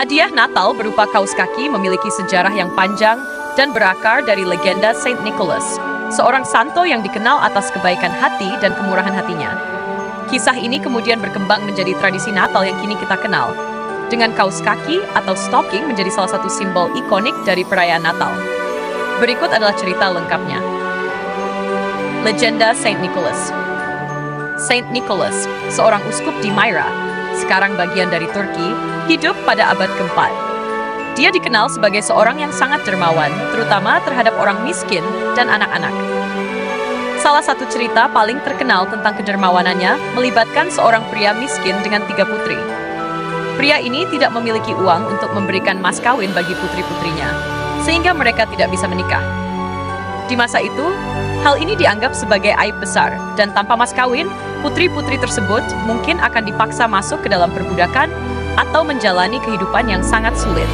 Hadiah Natal berupa kaus kaki memiliki sejarah yang panjang dan berakar dari legenda Saint Nicholas, seorang santo yang dikenal atas kebaikan hati dan kemurahan hatinya. Kisah ini kemudian berkembang menjadi tradisi Natal yang kini kita kenal, dengan kaus kaki atau stocking menjadi salah satu simbol ikonik dari perayaan Natal. Berikut adalah cerita lengkapnya. Legenda Saint Nicholas. Saint Nicholas, seorang uskup di Myra, sekarang bagian dari Turki, hidup pada abad keempat. Dia dikenal sebagai seorang yang sangat dermawan, terutama terhadap orang miskin dan anak-anak. Salah satu cerita paling terkenal tentang kedermawanannya melibatkan seorang pria miskin dengan 3 putri. Pria ini tidak memiliki uang untuk memberikan mas kawin bagi putri-putrinya, sehingga mereka tidak bisa menikah. Di masa itu, hal ini dianggap sebagai aib besar, dan tanpa mas kawin, putri-putri tersebut mungkin akan dipaksa masuk ke dalam perbudakan atau menjalani kehidupan yang sangat sulit.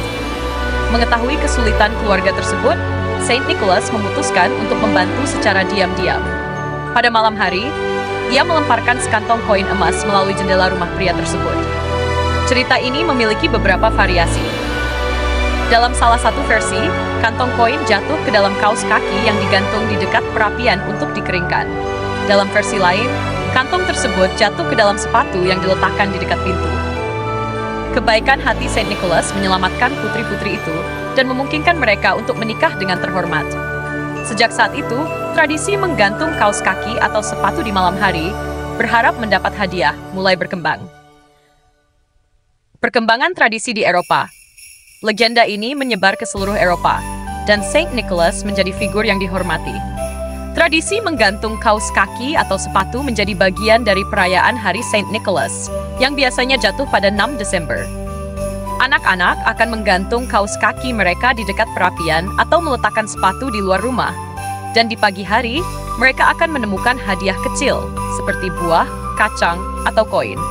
Mengetahui kesulitan keluarga tersebut, Saint Nicholas memutuskan untuk membantu secara diam-diam. Pada malam hari, ia melemparkan sekantong koin emas melalui jendela rumah pria tersebut. Cerita ini memiliki beberapa variasi. Dalam salah satu versi, kantong koin jatuh ke dalam kaus kaki yang digantung di dekat perapian untuk dikeringkan. Dalam versi lain, kantong tersebut jatuh ke dalam sepatu yang diletakkan di dekat pintu. Kebaikan hati Saint Nicholas menyelamatkan putri-putri itu dan memungkinkan mereka untuk menikah dengan terhormat. Sejak saat itu, tradisi menggantung kaus kaki atau sepatu di malam hari berharap mendapat hadiah mulai berkembang. Perkembangan tradisi di Eropa. Legenda ini menyebar ke seluruh Eropa, dan Saint Nicholas menjadi figur yang dihormati. Tradisi menggantung kaus kaki atau sepatu menjadi bagian dari perayaan Hari Saint Nicholas, yang biasanya jatuh pada 6 Desember. Anak-anak akan menggantung kaus kaki mereka di dekat perapian atau meletakkan sepatu di luar rumah. Dan di pagi hari, mereka akan menemukan hadiah kecil, seperti buah, kacang, atau koin.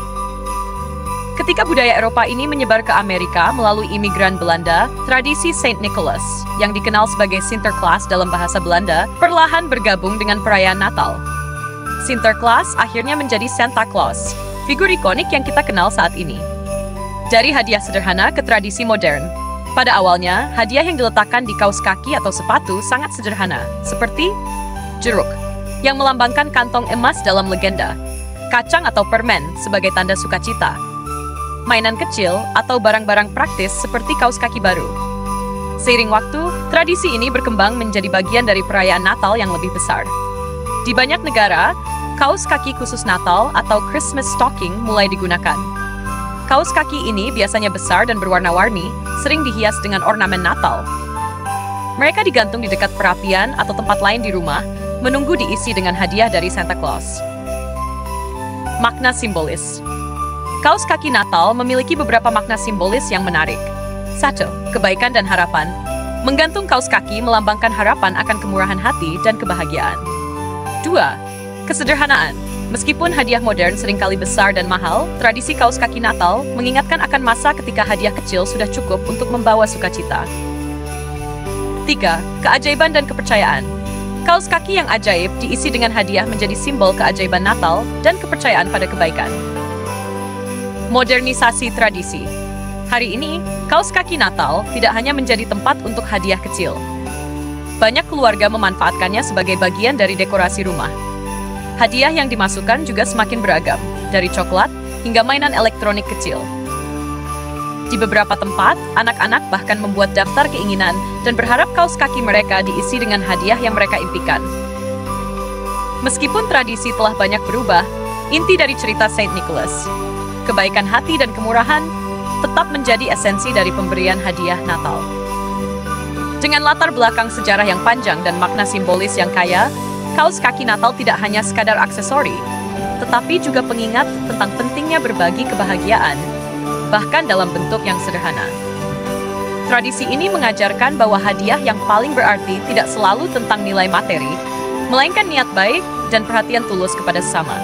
Ketika budaya Eropa ini menyebar ke Amerika melalui imigran Belanda, tradisi Saint Nicholas, yang dikenal sebagai Sinterklaas dalam bahasa Belanda, perlahan bergabung dengan perayaan Natal. Sinterklaas akhirnya menjadi Santa Claus, figur ikonik yang kita kenal saat ini. Dari hadiah sederhana ke tradisi modern. Pada awalnya, hadiah yang diletakkan di kaus kaki atau sepatu sangat sederhana, seperti jeruk, yang melambangkan kantong emas dalam legenda, kacang atau permen sebagai tanda sukacita, mainan kecil, atau barang-barang praktis seperti kaus kaki baru. Seiring waktu, tradisi ini berkembang menjadi bagian dari perayaan Natal yang lebih besar. Di banyak negara, kaus kaki khusus Natal atau Christmas stocking mulai digunakan. Kaus kaki ini biasanya besar dan berwarna-warni, sering dihias dengan ornamen Natal. Mereka digantung di dekat perapian atau tempat lain di rumah, menunggu diisi dengan hadiah dari Santa Claus. Makna simbolis. Kaus kaki Natal memiliki beberapa makna simbolis yang menarik. 1. Kebaikan dan harapan. Menggantung kaus kaki melambangkan harapan akan kemurahan hati dan kebahagiaan. 2. Kesederhanaan. Meskipun hadiah modern seringkali besar dan mahal, tradisi kaus kaki Natal mengingatkan akan masa ketika hadiah kecil sudah cukup untuk membawa sukacita. 3. Keajaiban dan kepercayaan. Kaus kaki yang ajaib diisi dengan hadiah menjadi simbol keajaiban Natal dan kepercayaan pada kebaikan. Modernisasi tradisi. Hari ini, kaus kaki Natal tidak hanya menjadi tempat untuk hadiah kecil. Banyak keluarga memanfaatkannya sebagai bagian dari dekorasi rumah. Hadiah yang dimasukkan juga semakin beragam, dari coklat hingga mainan elektronik kecil. Di beberapa tempat, anak-anak bahkan membuat daftar keinginan dan berharap kaus kaki mereka diisi dengan hadiah yang mereka impikan. Meskipun tradisi telah banyak berubah, inti dari cerita Saint Nicholas, kebaikan hati dan kemurahan, tetap menjadi esensi dari pemberian hadiah Natal. Dengan latar belakang sejarah yang panjang dan makna simbolis yang kaya, kaus kaki Natal tidak hanya sekadar aksesori, tetapi juga pengingat tentang pentingnya berbagi kebahagiaan, bahkan dalam bentuk yang sederhana. Tradisi ini mengajarkan bahwa hadiah yang paling berarti tidak selalu tentang nilai materi, melainkan niat baik dan perhatian tulus kepada sesama.